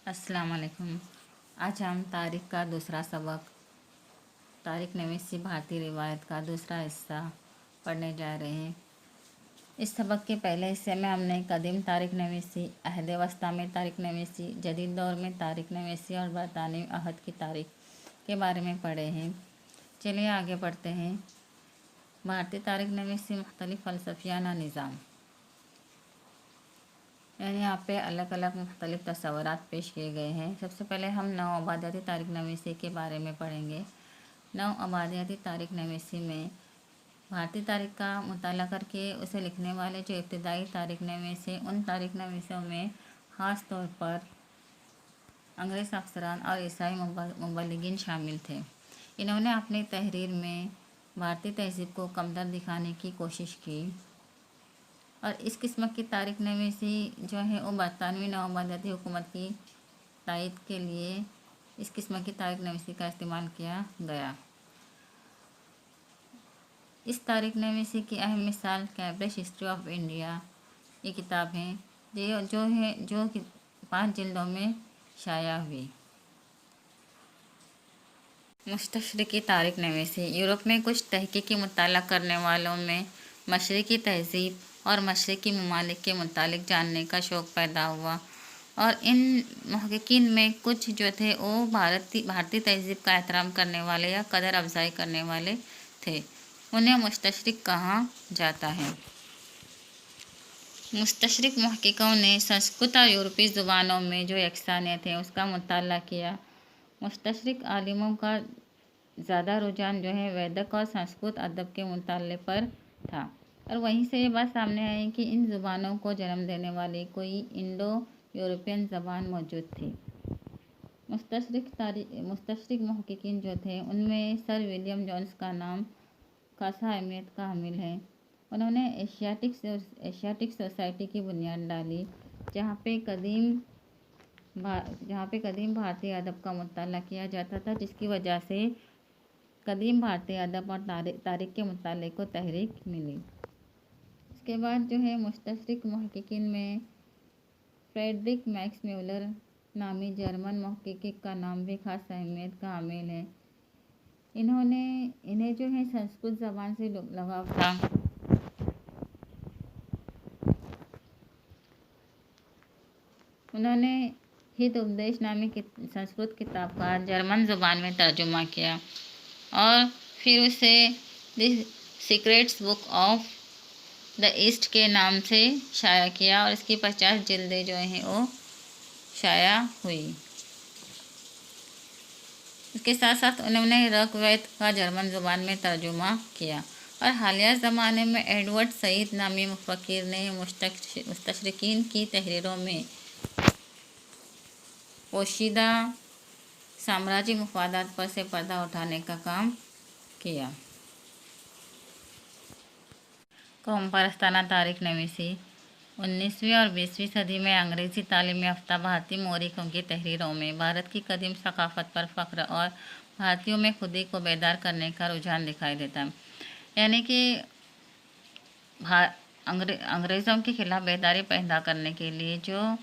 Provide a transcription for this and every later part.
अस्सलाम वालेकुम। आज हम तारीख़ का दूसरा सबक, तारिक नवीसी भारतीय रिवायत का दूसरा हिस्सा पढ़ने जा रहे हैं। इस सबक के पहले हिस्से में हमने कदीम तारिक नवीसी, अहद वस्ता में तारिक नवीसी, जदीद दौर में तारिक नवीसी और बरतानवी अहद की तारीख के बारे में पढ़े हैं। चलिए आगे बढ़ते हैं। भारतीय तारिक नवीसी मुख्तलिफ फ़लसफ़ियाना निज़ाम, यानी यहाँ पे अलग अलग मुख्तलिफ तस्वुरात पेश किए गए हैं। सबसे पहले हम नौ आबादियाती तारिक नवीसी के बारे में पढ़ेंगे। नौ आबादियाती तारिक नवीसी में भारतीय तारीख का मुताला करके उसे लिखने वाले जो इब्तदाई तारिक नवीसी, उन तारिक नवीसों में ख़ास तौर पर अंग्रेज़ अफसरान और ईसाई मुबल्लिगीन शामिल थे। इन्होंने अपनी तहरीर में भारतीय तहज़ीब को कमतर दिखाने की कोशिश की और इस किस्म की तारिक नवीसी जो है वो बरतानवी नौआबादियाती हुकूमत की तायद के लिए इस किस्म की तारिक नवीसी का इस्तेमाल किया गया। इस तारिक नवीसी की अहम मिसाल कैम्ब्रिज हिस्ट्री ऑफ इंडिया ये किताब है, जो 5 जिल्दों में शाया हुई। मुस्तशरिकी तारिक नवीसी, यूरोप में कुछ तहकीकी मुताला करने वालों में मशरिकी तहज़ीब और मशरिकी ममालिक के मुतालिक जानने का शौक़ पैदा हुआ और इन मुहक्किकीन में कुछ जो थे वो भारतीय तहज़ीब का एहतराम करने वाले या कदर अफजाई करने वाले थे। उन्हें मुस्तशरिक कहा जाता है। मुस्तशरिक मुहक्किकों ने संस्कृत और यूरोपीय ज़ुबानों में जो यकसानियत है उसका मुताला किया। मुस्तशरिक आलिमों का ज़्यादा रुझान जो है वैदिक और संस्कृत अदब के मुताले पर था और वहीं से ये बात सामने आई कि इन ज़ुबानों को जन्म देने वाली कोई इंडो यूरोपियन ज़बान मौजूद थी। मुस्तशरिक मुहक्किकीन जो थे उनमें सर विलियम जोन्स का नाम खासा अहमियत का हामिल है। उन्होंने एशियाटिक सोसाइटी की बुनियाद डाली, जहाँ पे कदीम भारतीय अदब का मुताला किया जाता था, जिसकी वजह से कदीम भारतीय अदब और तारीख़ के मुताले को तहरीक मिली। इसके बाद जो है मुस्तशरिक मुहक्किकीन में फ्रेडरिक मैक्स म्यूलर नामी जर्मन मुहक्किक का नाम भी खास अहमियत का हामिल है। इन्हें जो है संस्कृत ज़बान से लगाव था। उन्होंने हित उपदेश नामी संस्कृत किताब का जर्मन ज़ुबान में तर्जुमा किया और फिर उसे the secrets book of the east के नाम से शाया किया और इसकी 50 जिल्दें जो हैं वो शाया हुई। इसके साथ साथ उन्होंने ऋग्वेद का जर्मन ज़ुबान में तर्जुमा किया और हालिया ज़माने में एडवर्ड सईद नामी मुफक्किर ने मुस्तशरिकीन की तहरीरों में पोशीदा साम्राज्य मुफादात पर से पर्दा उठाने का काम किया। कौम परस्ताना तारिक नवीसी, 19वीं और 20वीं सदी में अंग्रेज़ी तालीम याफ्ता भारतीय मौरिकों की तहरीरों में भारत की कदीम सकाफ़त पर फ़ख्र और भारतीयों में खुदी को बेदार करने का रुझान दिखाई देता है। यानी कि अंग्रेज़ों के खिलाफ बेदारी पैदा करने के लिए जो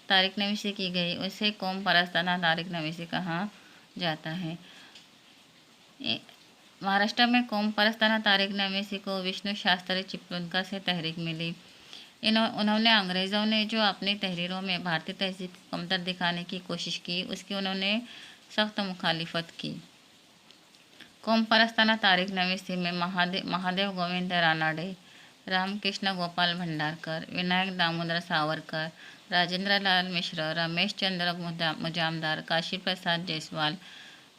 तारिक नवीसी की गई उसे कौम परस्ताना तारिक नवीसी कहा जाता है। महाराष्ट्र में कौम परस्ताना तारिक नवीसी को विष्णु शास्त्री चिपलुनकर से तहरीक मिली। उन्होंने अंग्रेज़ों ने जो अपनी तहरीरों में भारतीय तहज़ीब को कमतर दिखाने की कोशिश की उसकी उन्होंने सख्त मुखालिफत की। कौम परस्ताना तारिक नवीसी में महादेव गोविंद रानाडे, रामकृष्ण गोपाल भंडारकर, विनायक दामोदर सावरकर, राजेंद्र लाल मिश्र, रमेश चंद्र मुजामदार, काशी प्रसाद जायसवाल,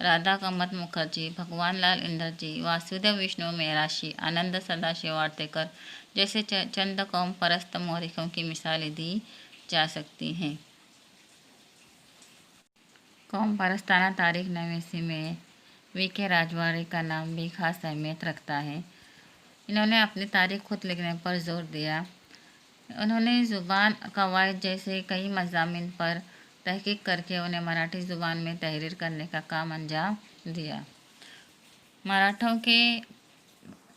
राधा कामत मुखर्जी, भगवान लाल इंदरजी, वासुदेव विष्णु मेहराशी, आनंद सदाशिव वार्तेकर जैसे चंद कौम परस्त मौरिकों की मिसालें दी जा सकती हैं। कौम परस्ताना तारिक नवीसी में वी.के. राजवाड़े का नाम भी खास अहमियत रखता है। इन्होंने अपनी तारीख खुद लिखने पर जोर दिया। उन्होंने ज़ुबान कवायद जैसे कई मज़ामीन पर तहकीक करके उन्हें मराठी ज़ुबान में तहरीर करने का काम अंजाम दिया। मराठों के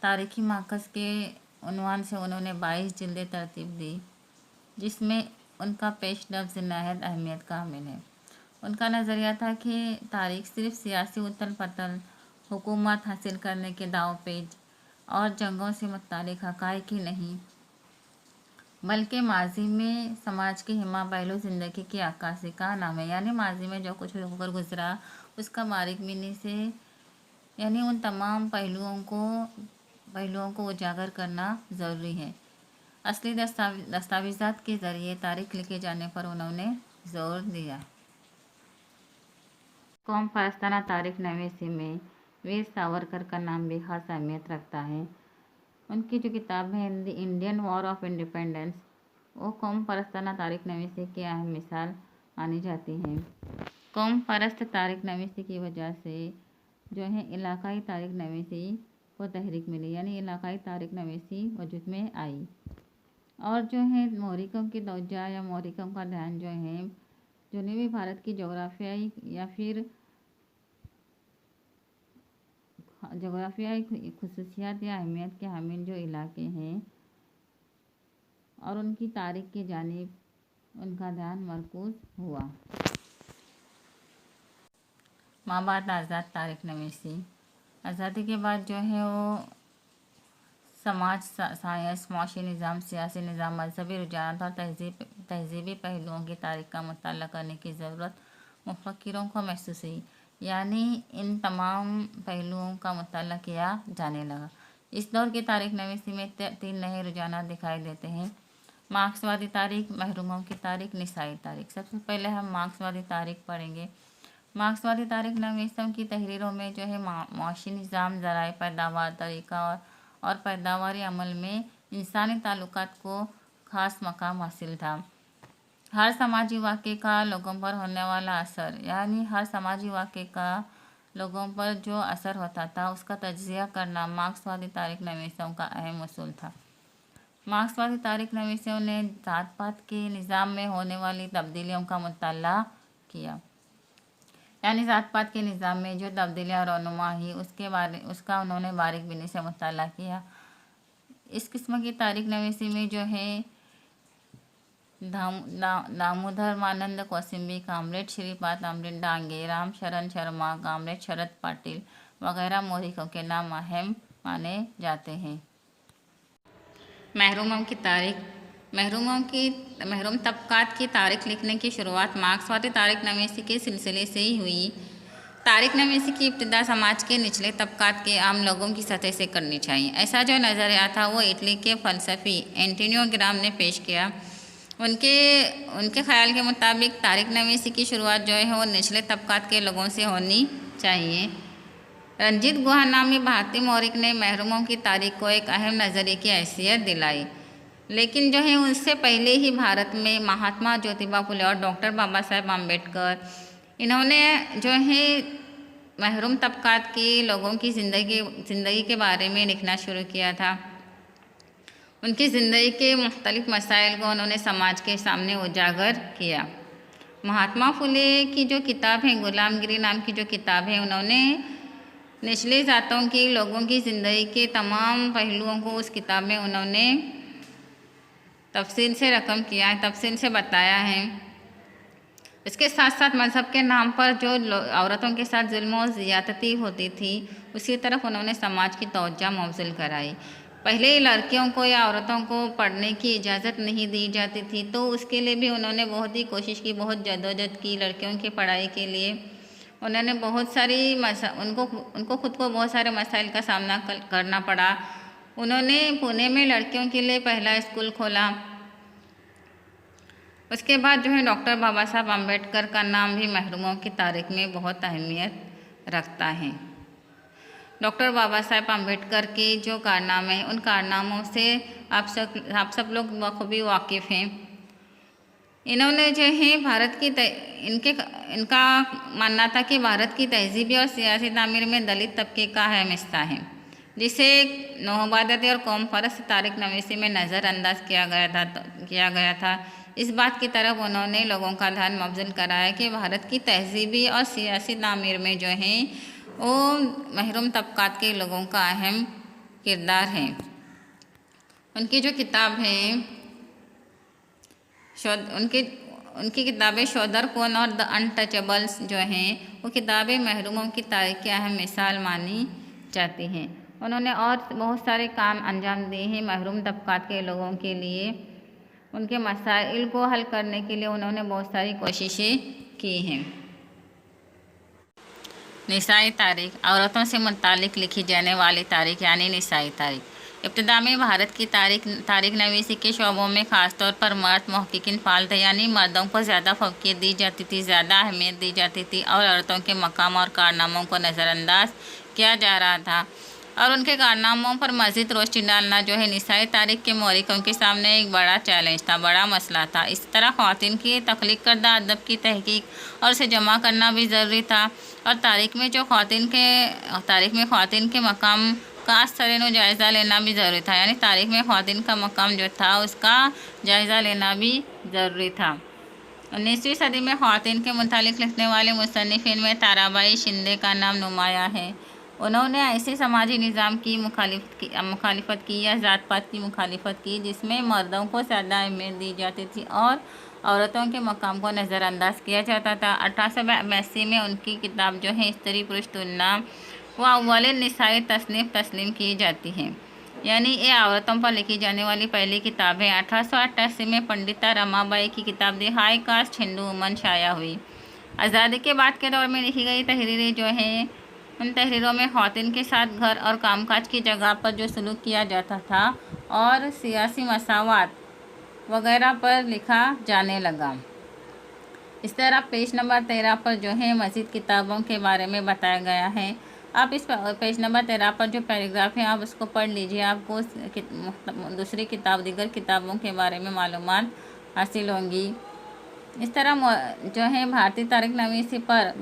तारीख़ी मरकज़ के उन्वान से उन्होंने 22 जिल्दें तरतीब दी, जिसमें उनका पेश लफ्ज़ नहायत अहमियत का हामिल है। उनका नज़रिया था कि तारीख सिर्फ सियासी उथल पुथल, हुकूमत हासिल करने के दाव पेच और जंगों से मुत्तालिक हक़ाइक़ ही नहीं, बल्कि माजी में समाज के हिमा पहलू ज़िंदगी की अक्कासी का नाम है। यानी माजी में जो कुछ होकर गुजरा उसका बारीक बीनी से, यानी उन तमाम पहलुओं को उजागर करना ज़रूरी है। असली दस्तावेज़ात के ज़रिए तारीख लिखे जाने पर उन्होंने जोर दिया। कौम परस्ताना तारीख नवीसी में वीर सावरकर का नाम भी खास अहमियत रखता है। उनकी जो किताब है the Indian war of independence, वो कौम परस्ताना तारीख नवीसी की अहम मिसाल मानी जाती है। कौम परस्त तारीख नवीसी की वजह से जो है इलाकाई तारीख नवीसी को तहरीक मिली, यानी इलाकाई तारीख नवीसी वजूद में आई। और जो है मोहरिकों की तवज्जो या मोहरिकों का ध्यान जो है जुनूबी भारत की जोग्राफियाई या फिर जोग्राफियाई खुसूसियात या अहमियत के हामिल जो इलाके हैं और उनकी तारीख की जानिब उनका ध्यान मरकूज़ हुआ। माबाद आज़ाद तारीख नवीसी, आज़ादी के बाद जो है वो समाज, साइंस, माशी निज़ाम, सियासी निज़ाम, मजहबी रुझानात और तहजीबी पहलुओं की तारीख का मुताला करने की ज़रूरत मुफक्किरों को महसूस हुई। यानी इन तमाम पहलुओं का मुताला किया जाने लगा। इस दौर की तारीख नवीसी में 3 नए रुझानात दिखाई देते हैं: मार्क्सवादी तारीख, महरूमों की तारीख, निसाई तारीख। सबसे पहले हम मार्क्सवादी तारीख पढ़ेंगे। मार्क्सवादी तारीख नवीसों की तहरीरों में जो है माशी निज़ाम, ज़राए पैदावार, तरीका और पैदावारी अमल में इंसानी ताल्लुकात को ख़ास मकाम हासिल था। हर समाजी वाक़े का लोगों पर होने वाला असर, यानी हर समाजी वाक़े का लोगों पर जो असर होता था उसका तज्ज़िया करना मार्क्सवादी तारीख नवीसों का अहम उसूल था। मार्क्सवादी तारीख नवीसों ने जात पात के निज़ाम में होने वाली तब्दीलियों का मुताला किया, यानी जात पात के निज़ाम में जो तब्दीलियाँ रौनुमा ही उसका उन्होंने बारीक बीनी से मुताला किया। इस किस्म की तारीख नवीसी में जो है दामोदर मानंद कोसिम्बी, कामरेड श्रीपाद अमृत डांगे, राम शरण शर्मा, कामरेड शरद पाटिल वगैरह मोहरिकों के नाम अहम माने जाते हैं। महरूमों की तारीख, महरूम तबकात की तारीख लिखने की शुरुआत मार्क्सवादी तारीख नवीसी के सिलसिले से ही हुई। तारीख नवीसी की इब्तिदा समाज के निचले तबकात के आम लोगों की सतह से करनी चाहिए। ऐसा जो नज़रिया था वो इटली के फ़लसफ़ी एंटोनियो ग्राम ने पेश किया। उनके ख्याल के मुताबिक तारीख नवीसी की शुरुआत जो है वो निचले तबकात के लोगों से होनी चाहिए। रंजीत गुहा नामी भारतीय मौरिक ने महरूमों की तारीख को एक अहम नज़रिए की हैसियत दिलाई, लेकिन जो है उससे पहले ही भारत में महात्मा ज्योतिबा फुले और डॉक्टर बाबा साहेब आम्बेडकर, इन्होंने जो है महरूम तबकात के लोगों की ज़िंदगी के बारे में लिखना शुरू किया था। उनकी ज़िंदगी के मुख्तलिफ़ मसाइल को उन्होंने समाज के सामने उजागर किया। महात्मा फुले की जो किताब है गुलामगिरी नाम की जो किताब है, उन्होंने निचली जातों की लोगों की ज़िंदगी के तमाम पहलुओं को उस किताब में उन्होंने तफसील से रकम किया है, तफसील से बताया है। इसके साथ साथ मज़हब के नाम पर जो औरतों के साथ जुल्म और ज़्यादती होती थी उसी तरफ उन्होंने समाज की तवज्जो मौसूल कराई। पहले लड़कियों को या औरतों को पढ़ने की इजाज़त नहीं दी जाती थी, तो उसके लिए भी उन्होंने बहुत ही कोशिश की, बहुत जद्दोजहद की लड़कियों की पढ़ाई के लिए। उन्होंने बहुत सारी उनको खुद को बहुत सारे मसाइल का सामना करना पड़ा। उन्होंने पुणे में लड़कियों के लिए पहला स्कूल खोला। उसके बाद जो है डॉक्टर बाबा साहब आम्बेडकर का नाम भी महरूमों की तारीख में बहुत अहमियत रखता है। डॉक्टर बाबा साहेब आम्बेडकर के जो कारनामे हैं उन कारनामों से आप सब लोग बखूबी वाकिफ़ हैं। इन्होंने जो है इनका मानना था कि भारत की तहजीबी और सियासी तामीर में दलित तबके का अहम हिस्सा है, जिसे नौआबादी और कौम परस्त तारीख नवीसी में नज़रअंदाज किया गया था। इस बात की तरफ उन्होंने लोगों का ध्यान मबज़ूल कराया कि भारत की तहजीबी और सियासी तामीर में जो है वो महरूम तबकात के लोगों का अहम किरदार है। उनकी जो किताब है उनकी किताबें शोदर कौन और द अनटचेबल्स जो हैं वो किताबें महरूमों की तारीख की अहम मिसाल मानी जाती हैं। उन्होंने और बहुत सारे काम अंजाम दिए हैं महरूम तबकात के लोगों के लिए। उनके मसाइल को हल करने के लिए उन्होंने बहुत सारी कोशिशें की हैं। निसाई तारीख, औरतों से मुतालिक लिखी जाने वाली तारीख यानी निसाई तारीख। इब्तिदा में भारत की तारीख नवीसी के शोबों में ख़ासतौर पर मर्द मुहक्किकीन पालते यानी मर्दों को ज़्यादा फ़ौक़ियत दी जाती थी, ज़्यादा अहमियत दी जाती थी और औरतों के मकाम और कारनामों को नज़रअंदाज किया जा रहा था और उनके कारनामों पर मज़ीद रोशनी डालना जो है निसाई तारीख के मौरिकों के सामने एक बड़ा चैलेंज था, बड़ा मसला था। इस तरह ख़वातीन की तख्लीक करदा अदब की तहकीक और उसे जमा करना भी ज़रूरी था और तारीख में ख़वातीन के मकाम का असरनो जायज़ा लेना भी ज़रूरी था, यानी तारीख में ख़वातीन का मकाम जो था उसका जायज़ा लेना भी ज़रूरी था। 19वीं सदी में ख़वातीन के मुतालिक लिखने वाले मुसन्निफ़ीन में ताराबाई शिंदे का नाम नुमाया है। उन्होंने ऐसे समाजी निज़ाम की मुखालिफत की या ज़ात पात की मुखालिफत की जिसमें मर्दों को ज़्यादा अहमियत दी जाती थी और औरतों के मकाम को नज़रअंदाज किया जाता था। 1882 में उनकी किताब जो है स्त्री पुरुष तुलना वो अव्वल निसाई तसनीफ़ तस्लीम की जाती है, यानी ये औरतों पर लिखी जाने वाली पहली किताब है। 1888 में पंडिता रमाबाई की किताब दी हाई कास्ट हिंदू वुमन शाया हुई। आज़ादी के बाद के दौर में लिखी गई तहरीरें जो हैं उन तहरीरों में ख़वातीन के साथ घर और कामकाज की जगह पर जो सलूक किया जाता था और सियासी मसावात वगैरह पर लिखा जाने लगा। इस तरह पेज नंबर 13 पर जो है मज़ीद किताबों के बारे में बताया गया है। आप इस पेज नंबर 13 पर जो पैराग्राफ है आप उसको पढ़ लीजिए, आपको दूसरी किताब दीगर किताबों के बारे में मालूमात हासिल होंगी। इस तरह जो है भारतीय तारीख नवीसी पर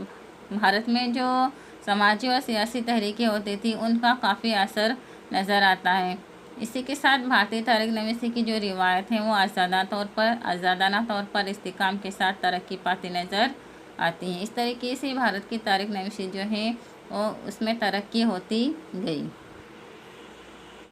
भारत में जो समाजी और सियासी तहरीकें होती थी उनका काफ़ी असर नज़र आता है। इसी के साथ भारतीय तारीख नवीसी की जो रिवायत है वो आज़ादाना तौर पर इस्तिकाम के साथ तरक्की पाती नज़र आती हैं। इस तरीके से भारत की तारीख नवीसी जो है वो उसमें तरक्की होती गई।